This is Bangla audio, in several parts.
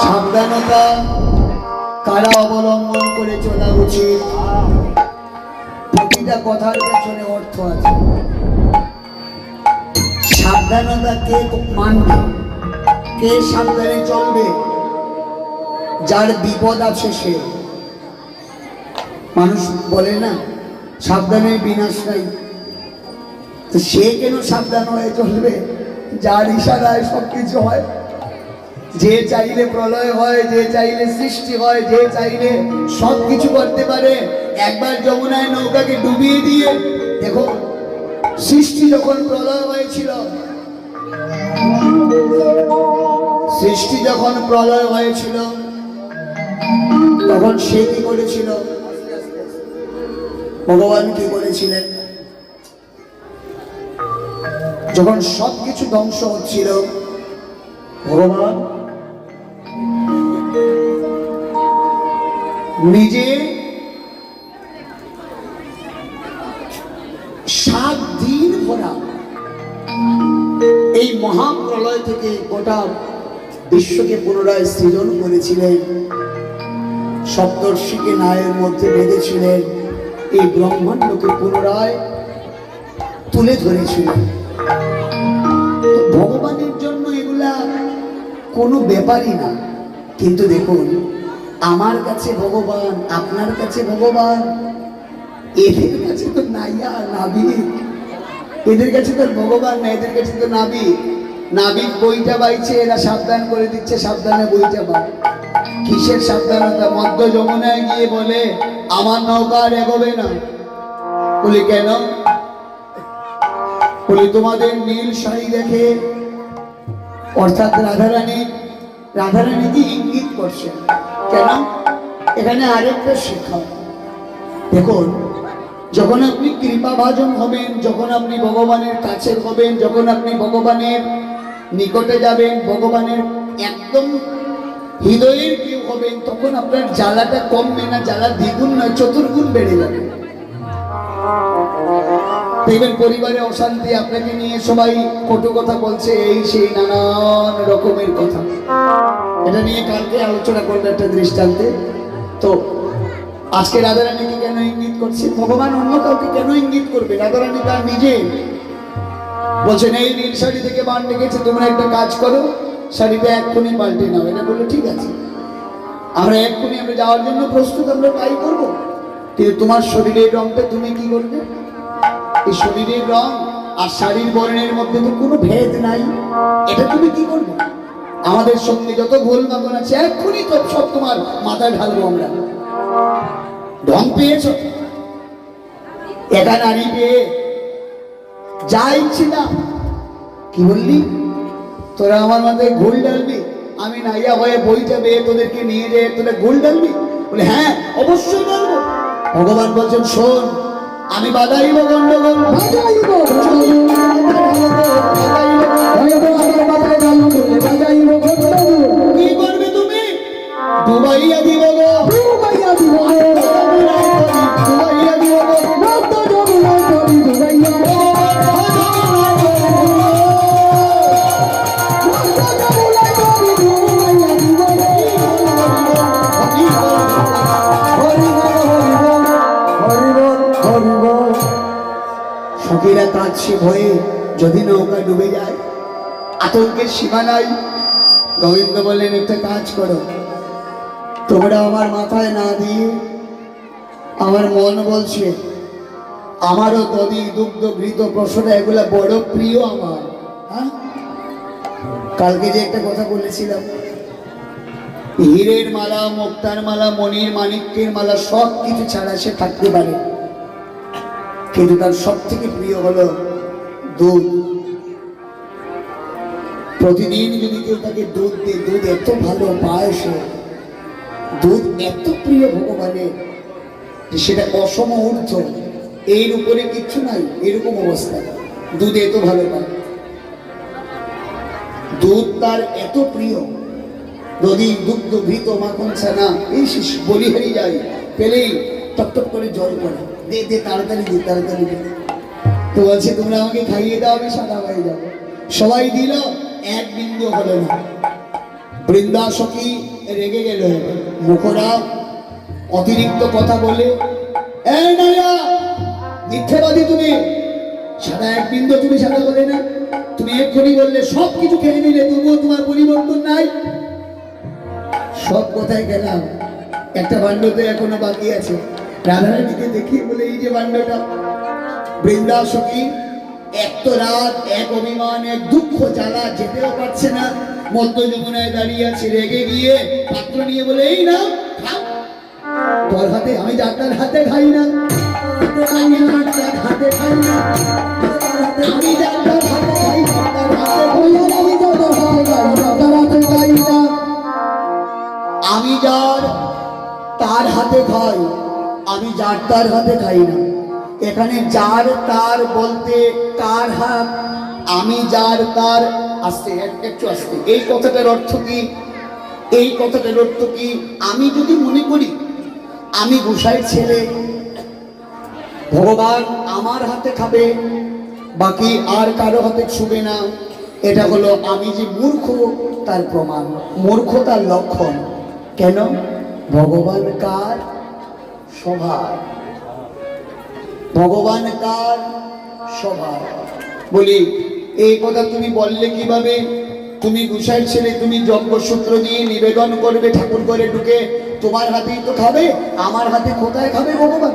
সাবধানতা কারা অবলম্বন করে চলা উচিত। প্রতিটা কথার পেছনে অর্থ আছে। সাবধানতা কে মানবে, কে সাবধানে চলবে? যার বিপদ আছে সে। মানুষ বলে না সাবধানে বিনাশ নাই, তো সে কেন সাবধান হয়ে চলবে? যার ইশারায় সবকিছু হয়, যে চাইলে প্রলয় হয়, যে চাইলে সৃষ্টি হয়, যে চাইলে সবকিছু করতে পারে। একবার যমুনায় নৌকাকে ডুবিয়ে দিয়ে দেখো, সৃষ্টি যখন প্রলয় হয়েছিল, সৃষ্টি যখন প্রলয় হয়েছিল তখন সে কি করেছিল? ভগবান কি করেছিলেন? যখন সবকিছু ধ্বংস হচ্ছিল, ভগবান নিজে 7 দিন ভরা এই মহাপ্রলয় থেকে গোটা বিশ্বকে পুনরায় সৃজন করেছিলেন। সপ্তর্ষিকে নায়ের মধ্যে বেঁধেছিলেন, এই ব্রহ্মাণ্ডকে পুনরায় তুলে ধরেছিলেন। ভগবানের জন্য এগুলা কোনো ব্যাপারই না। কিন্তু দেখুন, আমার কাছে ভগবান, আপনার কাছে ভগবান, এদের কাছে তো নাইয়া নাবিক। এদের কাছে তো ভগবান না, এদের কাছে তো নাবিক। নাবিক বইটা বাইছে, এরা সাবধান করে দিচ্ছে, সাবধানে বইটা বাই। কিসের সাবধানতা? মধ্য যমুনায় গিয়ে বলে আমার নৌকা আর এগোবে না। বলি কেন? বলি তোমাদের নীল শাড়ি দেখে, অর্থাৎ রাধারানী কি ইঙ্গিত করছে। কেন? এখানে আরেকটা শিক্ষা। দেখুন, যখন আপনি কৃপাভাজন হবেন, যখন আপনি ভগবানের কাছের হবেন, যখন আপনি ভগবানের নিকটে যাবেন, ভগবানের একদম হৃদয়ের কেউ হবেন, তখন আপনার জ্বালাটা কমবে না, জ্বালা দ্বিগুণ নয়, চতুর্গুণ বেড়ে যাবে। দেখবেন পরিবারে অশান্তি, আপনাকে নিয়ে সবাই কটু কথা বলছে, এই সেই নানান রকমের কথা। এটা নিয়ে কালকে আলোচনা করবে একটা দৃষ্টান্তে। তো আজকে রাধারানীকে কেন ইঙ্গিত করছে? ভগবান অন্য কাউকে কেন ইঙ্গিত করবে? রাধারানী তার নিজে বলছেন, এই নীল শাড়ি থেকে বান ডেকেছে, তোমরা একটা কাজ করো, শাড়িটা এক্ষুনি পাল্টে নাও। এটা বললো ঠিক আছে, আমরা এক্ষুনি আমরা যাওয়ার জন্য প্রস্তুত, আমরা তাই করবো। কিন্তু তোমার শরীরের রংটা তুমি কি করবে? এই শরীরের রং আর শাড়ির বর্ণের মধ্যে তো কোনো ভেদ নাই, এটা তুমি কি করবে? আমাদের সঙ্গে যত ভুল মাগন আছে এক্ষুনি তো সব তোমার মাথায় ঢালবো আমরা। ঢং পেয়েছ? একা নারী পেয়ে যা ইচ্ছে না। কি বললি? তোরা আমার মাথায় ঘুল ডালবি? আমি নাইয়া হয়ে বইটা বেয়ে তোদেরকে নিয়ে যেয়ে তোরা ঘুল ডালবি? বলে হ্যাঁ, অবশ্যই ডালবো। ভগবান বলছেন, শোন, আমি বাধাইব গন্ডগোল, বাধাইব যদি নৌকা ডুবে যায়, আতঙ্কের সীমা নাই। গোবিন্দ বললেন, একটা কাজ করো, তোমরা আমার মাথায় না দিয়ে, আমার মন বলছে আমারও দধি দুগ্ধ ঘৃত প্রসনা এগুলা বড় প্রিয় আমার। হ্যাঁ, কালকে যে একটা কথা বলেছিলাম, হীরের মালা, মুক্তার মালা, মণির মাণিক্যের মালা সব কিছু ছাড়া সে থাকতে পারে, কিন্তু তার সব থেকে প্রিয় হলো দুধ। প্রতিদিন যদি কেউ তাকে দুধ দেয়, দুধ এত ভালো পায় সে, দুধ এত প্রিয় ভগবানের যে সেটা অসম ঊর্ধ্ব, এর উপরে কিচ্ছু নাই, এরকম অবস্থা। দুধ এত ভালো পায়, দুধ তার এত প্রিয়, দধি দুগ্ধ ঘৃত মাখন ছানা এই বলি হারিয়ে যায়, পেলেই টপ করে জল পড়ে, দে দে তাড়াতাড়ি দে, তাড়াতাড়ি দে। তো বলছে তোমরা আমাকে খাইয়ে দাও, আমি সাদা হয়ে যাবো। সবাই দিল, এক বিন্দু হলো না। বৃন্দাসখী রেগে গেল, মুখরা অতিরিক্ত কথা বলে, এই নাইয়া মিথ্যেবাদী তুমি, সাদা এক বিন্দু তুমি সাদা বলে না, তুমি এক্ষুনি বললে সব কিছু খেয়ে নিলে, তবুও তোমার পরিবর্তন নাই। সব কোথায় গেলাম, একটা ভাণ্ড তো এখনো বাকি আছে। রাধারানীকে দেখিয়ে বলে, এই যে ভাণ্ডটা। বৃন্দাসখী এক তো রাত, এক অভিমান, এক দুঃখ জ্বালা, যেতেও পারছে না, মধ্য যমুনায় দাঁড়িয়ে আছে। রেগে গিয়ে পাত্র নিয়ে বলে, এই না তোর হাতে, আমি যার হাতে খাই না, আমি যার হাতে খাই না, আমি যার হাতে খাই না, আমি যার তার হাতে খাই, আমি যার তার হাতে খাই না। এখানে যার তার বলতে কার হাত, আমি যার তার, আসতে একটু আসতে, এই কথাটার অর্থ কি? এই কথাটার অর্থ কি? আমি যদি মনে করি আমি গোসাইয়ের ছেলে, ভগবান আমার হাতে খাবে, বাকি আর কারো হাতে ছুবে না, এটা হলো আমি যে মূর্খ তার প্রমাণ, মূর্খতার লক্ষণ। কেন? ভগবান কার স্বভাব, ভগবান কার স্বভাব। বলি এই কথা তুমি বললে কিভাবে? তুমি গোসাইয়ের ছেলে, তুমি যজ্ঞসূত্র দিয়ে নিবেদন করবে ঠাকুর ঘরে ঢুকে, তোমার হাতেই তো খাবে, আমার হাতে কোথায় খাবে ভগবান?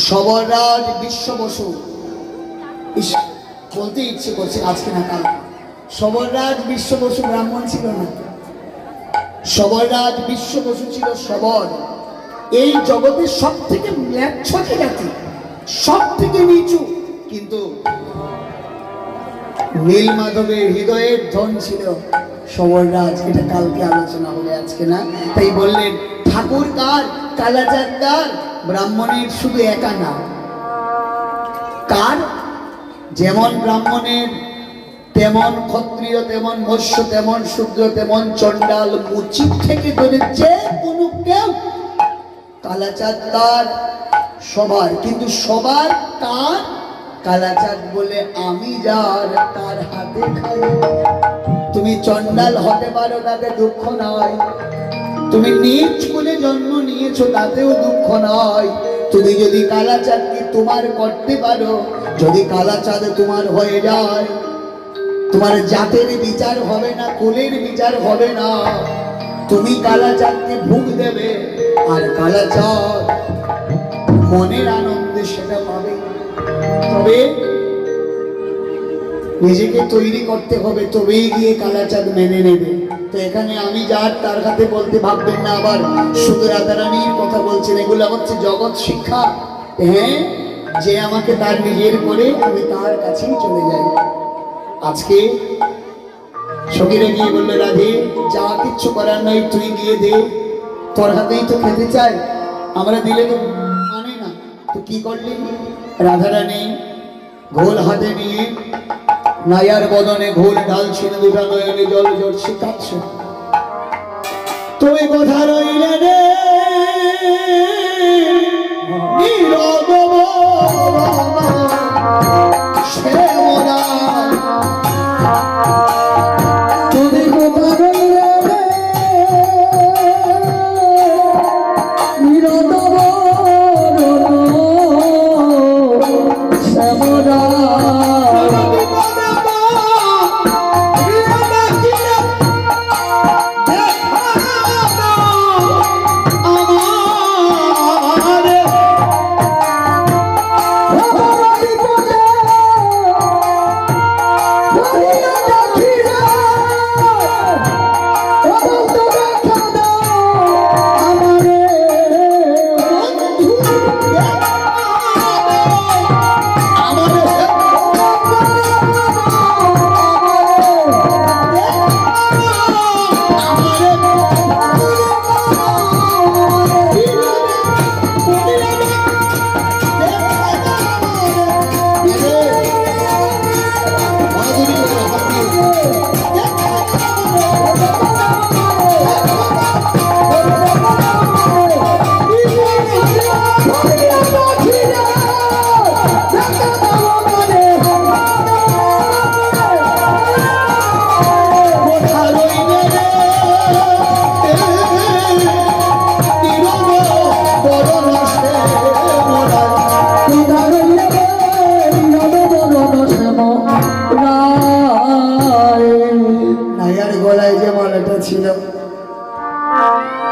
সবররাজ বিশ্ব বসু, বলতে ইচ্ছে করছে আজকে না কাল, সবররাজ বিশ্ব বসু ব্রাহ্মণ ছিল না, সবররাজ বিশ্ব বসু ছিল সবর। এই জগতের সব থেকে ম্লেচ্ছকে জাতি, সব থেকে নিচু, কিন্তু নীলমাধবের হৃদয়ের ধন ছিল সবররাজ। এটা কালকে আলোচনা হবে, আজকে না। তাই বললেন ঠাকুর কার, কালাচাঁদ কার, ব্রাহ্মণের শুধু একা না, কার? যেমন ব্রাহ্মণের তেমন ক্ষত্রিয়, তেমন মৎস্য, তেমন শূদ্র, তেমন চণ্ডাল, মুচিত থেকে ধরে যে কোনো কেউ, কালাচাঁদ তার সবার, কিন্তু সবার তার কালাচাঁদ বলে আমি যার তার হাতে খাই। তুমি চণ্ডাল হতে পারো, তাতে দুঃখ নয়, তুমি নিজ কুলে জন্ম নিয়েছো, তাতেও দুঃখ নয়। তুমি যদি কালাচাঁদকে তোমার করতে পারো, যদি কালাচাঁদ তোমার হয়ে যায়, তোমার জাতের বিচার হবে না, কুলের বিচার হবে না, তুমি কালাচাঁদকে ভোগ দেবে, আর কালাচাঁদ মনের আনন্দে সেটা পাবে। তবে নিজেকে তৈরি করতে হবে, তবেই গিয়ে কালাচাঁদ মেনে নেবে। তো এখানে আমি যার তার হাতে বলতে ভাববেন না আবার শুধু রাধারানীর কথা বলছেন, এগুলো হচ্ছে জগৎ শিক্ষা। হ্যাঁ, যে আমাকে তার নিজের করে আমি তার কাছেই চলে যাই। আজকে সখীরা গিয়ে বললো, রাধে যা কিচ্ছু করার নয়, তুই গিয়ে দে, তোর হাতেই তো খেতে চাই, আমরা দিলে তো মানে না। তো কি করলি? রাধারানী ঘোল হাতে নিয়ে নায়ার বদনে ঘোল ঢালছিল, দুটা নয়নে জল ঝরছে, কাঁদছে। তুমি কথা রইলে রে শ্যামলা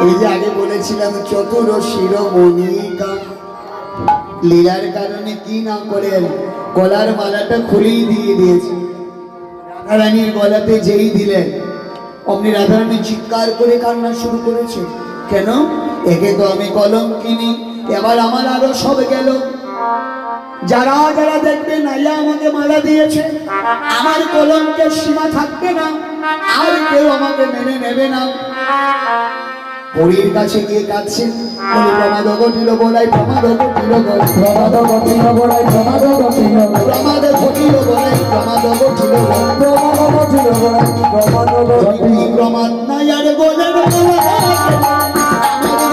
এই যে আগে বলেছিলাম চতুর শিরোমণিকা, লীলার কারণে কি না করেন, গলার মালাটা খুলেই দিয়ে দিয়েছে। রাধারানীর গলাতে যেই দিলেন অমনি রাধারানী চিৎকার করে কান্না শুরু করেছে। কেন? একে তো আমি কলঙ্কিনী, এবার আমার আরো সব গেল। যারা যারা দেখবে নাইয়া আমাকে মালা দিয়েছে, আমার কলঙ্কের সীমা থাকবে না, আর কেউ আমাকে মেনে নেবে না। হরির কাছে গিয়ে কাঁদছেন, বলে প্রমাদ ঘটিল বলাই, প্রমাদ ঘটিল বলাই, প্রমাদ ঘটিল বলাই, প্রমাদ ঘটিল বলাই, প্রমাদ ঘটিল বলাই, প্রমাদ ঘটিল বলাই, প্রমাদ ঘটিল বলাই, প্রমাদ ঘটিল প্রমাদ নাইয়ার বলে আমার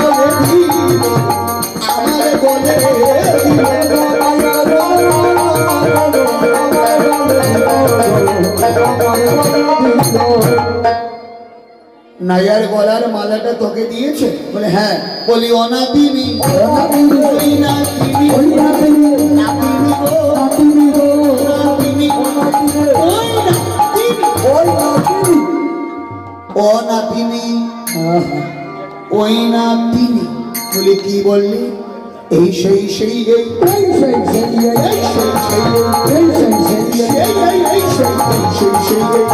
বলে দিল, আমার বলে নাইয়ার গলার মালাটা তোকে দিয়েছে? বলে হ্যাঁ। বলি অনাদিনী, ওই নাতিনি, ওই নাতিনি, নাতিনি গো, নাতিনি গো, নাতিনি, ওই নাতিনি, ওই নাতিনি, ও নাতিনি, ওই নাতিনি। বলে কি বললি? এই সেই সেই এই সেই সেই এই সেই সেই এই সেই সেই এই এই সেই সেই সেই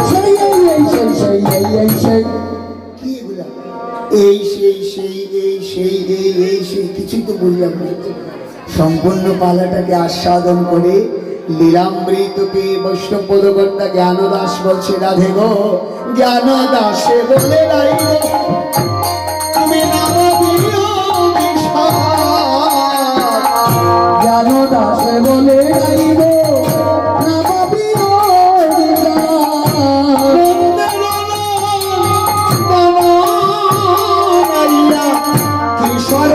সেই এই সেই সেই এই সেই এই সেই সেই এই সেই এই এই সেই কিছুই তো বুঝলাম না। সম্পূর্ণ পালাটাকে আস্বাদন করে লীলামৃতকে বৈষ্ণব পদকর্তা জ্ঞানদাস বলছে, রাধে গো জ্ঞান দাসে বলে তুমি নাম দিও জ্ঞান দাসে বলে গাইব নাম দিও কিশোর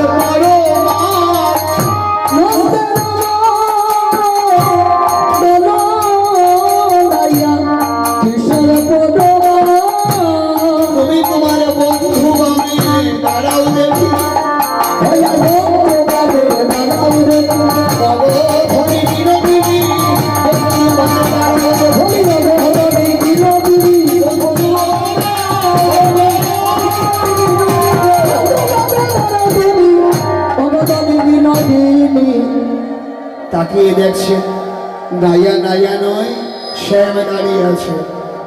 তুমি তোমার বন্ধু বামে দাঁড়াও দেখি, দাঁড়াও দেখি ধরি বিনোদিনী, তাকিয়ে দেখছেন নাইয়া নাইয়া নয়, শ্যাম দাঁড়িয়ে আছে।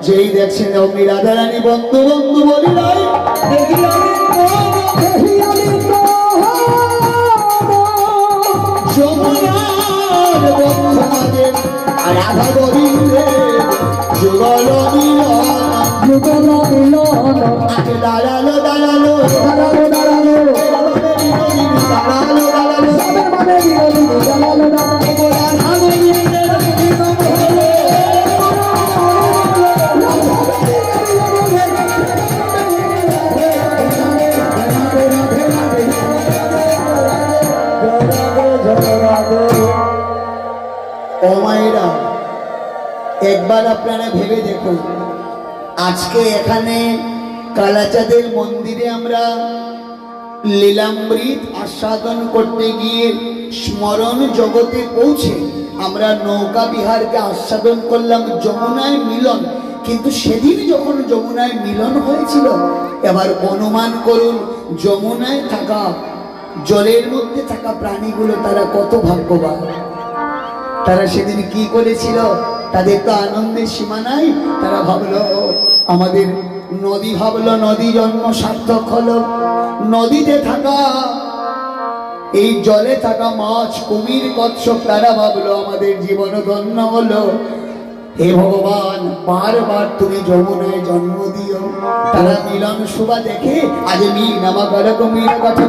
যেই দেখছেন অমনি রাধারানী বন্ধু বন্ধু বলি নাই, দেখি যমুনার বক্ষমাদে রাধা গোবিন্দের যুগল মিলন, যুগল মিলন দাঁড়ালো দাঁড়ালো দাঁড়ালো দাঁড়ালো দাঁড়ালো দাঁড়ালো মানে বিনোদিনী দাঁড়ালো দাঁড়ালো রাধা গোবিন্দের মিলন হলো। ও মায়েরা, একবার আপনারা ভেবে দেখুন, আজকে এখানে কালাচাঁদের মন্দিরে আমরা লীলামৃত আস্বাদন করতে গিয়ে স্মরণ জগতে পৌঁছে আমরা নৌকা বিহারকে আস্বাদন করলাম, যমুনায় মিলন। কিন্তু সেদিন যখন যমুনায় মিলন হয়েছিল, এবার অনুমান করুন যমুনায় থাকা জলের মধ্যে থাকা প্রাণীগুলো তারা কত ভাগ্যবান। তারা সেদিন কি করেছিল? তাদের তো আনন্দের সীমা নাই। তারা ভাবলো আমাদের নদী, ভাবলো নদী জন্ম সার্থক হলো। নদীতে থাকা এই জলে থাকা মাছ, কুমির, কচ্ছপ তারা ভাবলো আমাদের জীবন ধন্য হলো। হে ভগবান, বারবার তুমি যমুনায় জন্ম দিও। তারা মিলন শোভা দেখে আজ মিল আমার কুমির কথা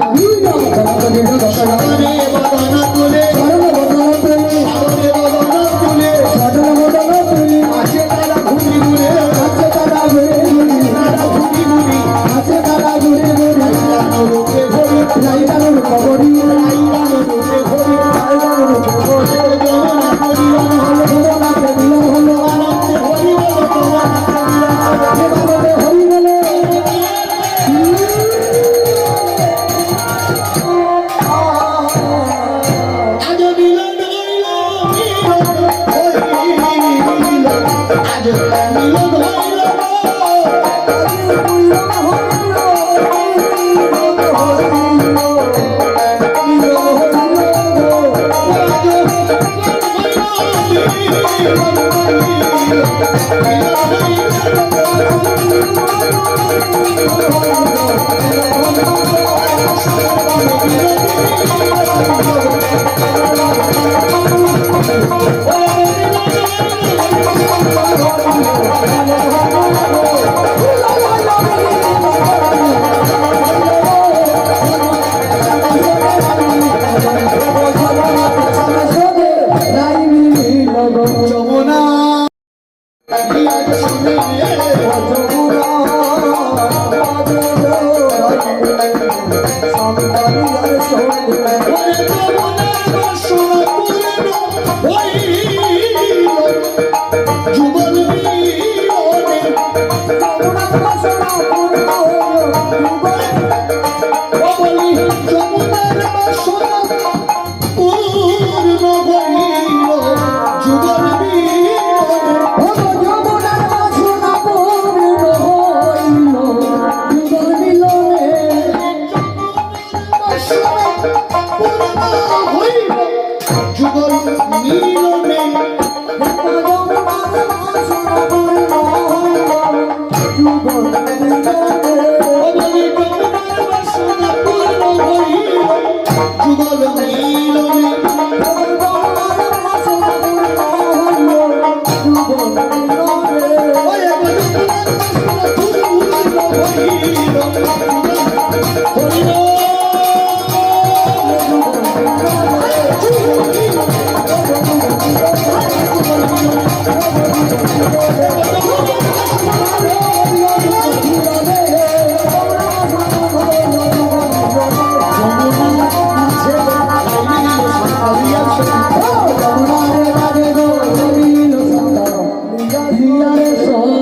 Oh